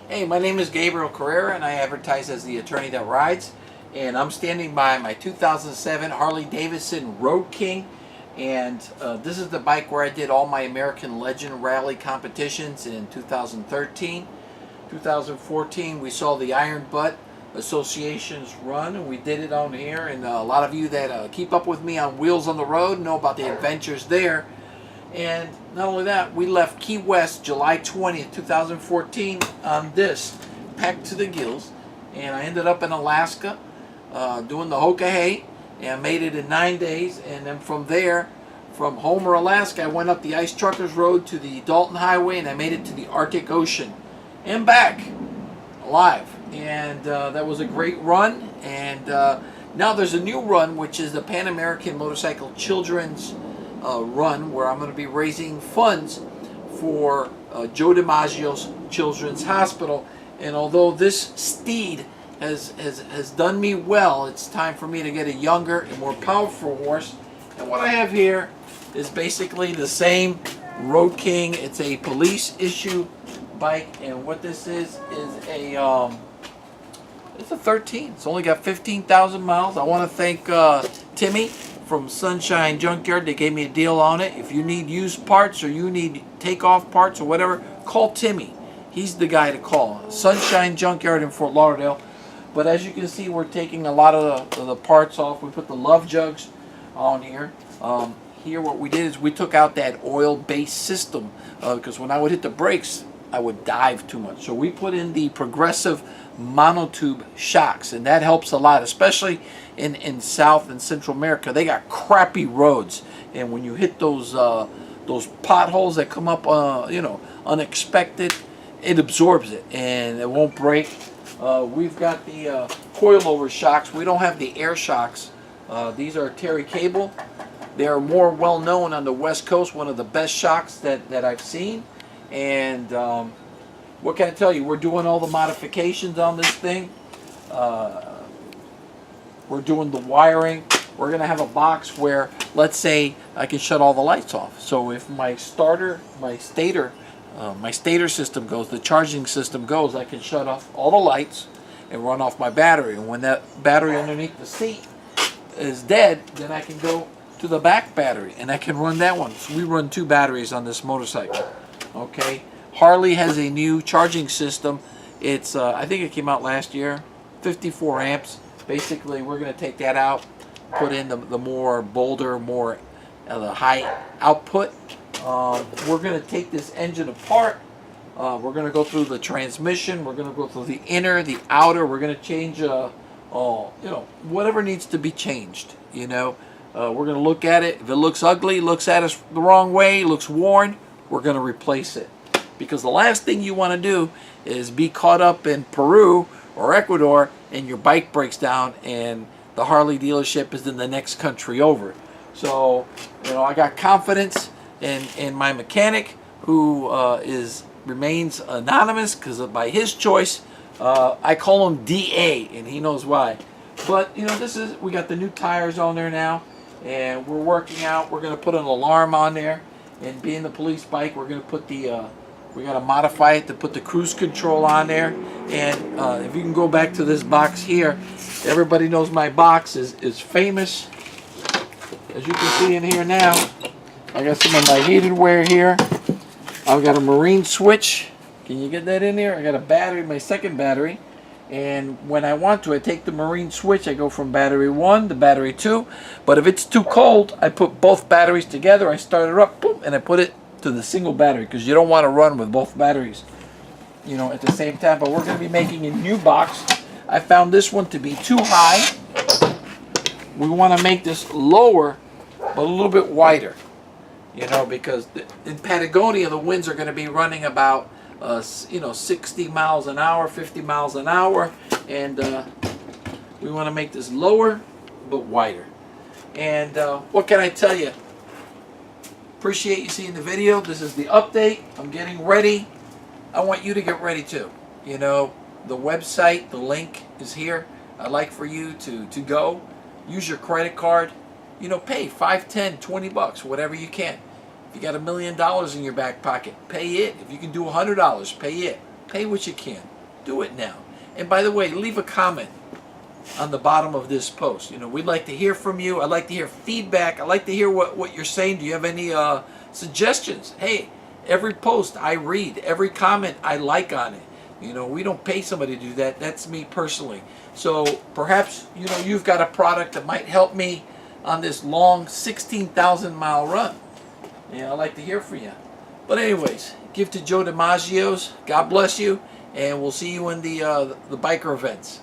Hey, my name is Gabriel Carrera and I advertise as the attorney that rides. And I'm standing by my 2007 Harley-Davidson Road King. And this is the bike where I did all my American Legend Rally competitions in 2013. 2014 we saw the Iron Butt Association's run and we did it on here. And a lot of you that keep up with me on Wheels on the Road know about the adventures there. And not only that, we left Key West July 20th, 2014 on this, packed to the gills. And I ended up in Alaska doing the Hoka and made it in 9 days. And then from there, from Homer, Alaska, I went up the Ice Truckers Road to the Dalton Highway and I made it to the Arctic Ocean and back alive. And that was a great run. And now there's a new run, which is the Pan American Motorcycle Children's run, where I'm going to be raising funds for Joe DiMaggio's Children's Hospital. And although this steed has done me well, it's time for me to get a younger and more powerful horse. And what I have here is basically the same Road King. It's a police issue bike, and what this is a it's a 13. It's only got 15,000 miles. I want to thank Timmy from Sunshine Junkyard. They gave me a deal on it. If you need used parts or you need takeoff parts or whatever, call Timmy. He's the guy to call. Sunshine Junkyard in Fort Lauderdale. But as you can see, we're taking a lot of the parts off. We put the love jugs on here. Here what we did is we took out that oil-based system because when I would hit the brakes, I would dive too much. So we put in the progressive monotube shocks, and that helps a lot, especially in South and Central America. They got crappy roads, and when you hit those potholes that come up, unexpected, it absorbs it and it won't break. We've got the coilover shocks. We don't have the air shocks. These are Terry Cable. They are more well known on the West Coast. One of the best shocks that I've seen. And what can I tell you? We're doing all the modifications on this thing. We're doing the wiring. We're going to have a box where, let's say, I can shut all the lights off. So if my stator system goes, the charging system goes, I can shut off all the lights and run off my battery. And when that battery underneath the seat is dead, then I can go to the back battery and I can run that one. So we run 2 batteries on this motorcycle. Okay, Harley has a new charging system. It's I think it came out last year, 54 amps. Basically, we're going to take that out, put in the more bolder, more the high output. We're going to take this engine apart. We're going to go through the transmission. We're going to go through the inner, the outer. We're going to change, whatever needs to be changed. We're going to look at it. If it looks ugly, looks at us the wrong way, looks worn, we're going to replace it. Because the last thing you want to do is be caught up in Peru or Ecuador and your bike breaks down and the Harley dealership is in the next country over. So, I got confidence in my mechanic, who remains anonymous because by his choice. I call him DA, and he knows why. But we got the new tires on there now, and we're working out. We're going to put an alarm on there, and being the police bike, we're going to put we got to modify it to put the cruise control on there. And if you can go back to this box here, everybody knows my box is famous. As you can see in here now, I got some of my heated wear here. I've got a marine switch. Can you get that in there? I got a battery, my second battery. And when I want to, I take the marine switch. I go from battery 1 to battery 2. But if it's too cold, I put both batteries together. I start it up, boom, and I put it to the single battery, because you don't want to run with both batteries, at the same time. But we're going to be making a new box. I found this one to be too high. We want to make this lower, but a little bit wider, because in Patagonia, the winds are going to be running about 60 miles an hour, 50 miles an hour, and we want to make this lower but wider. And what can I tell you? Appreciate you seeing the video. This is the update. I'm getting ready. I want you to get ready too. The website, the link is here. I'd like for you to go. Use your credit card. Pay $5, $10, $20, whatever you can. If you got $1 million in your back pocket, pay it. If you can do $100, pay it. Pay what you can. do it now. And by the way, leave a comment on the bottom of this post. You know, we'd like to hear from you. I'd like to hear feedback. I'd like to hear what you're saying. Do you have any suggestions? Hey, every post I read, every comment I like on it. You know, we don't pay somebody to do that. That's me personally. So perhaps, you know, you've got a product that might help me on this long 16,000 mile run. Yeah, I'd like to hear from you. But anyways, give to Joe DiMaggio's. God bless you. And we'll see you in the biker events.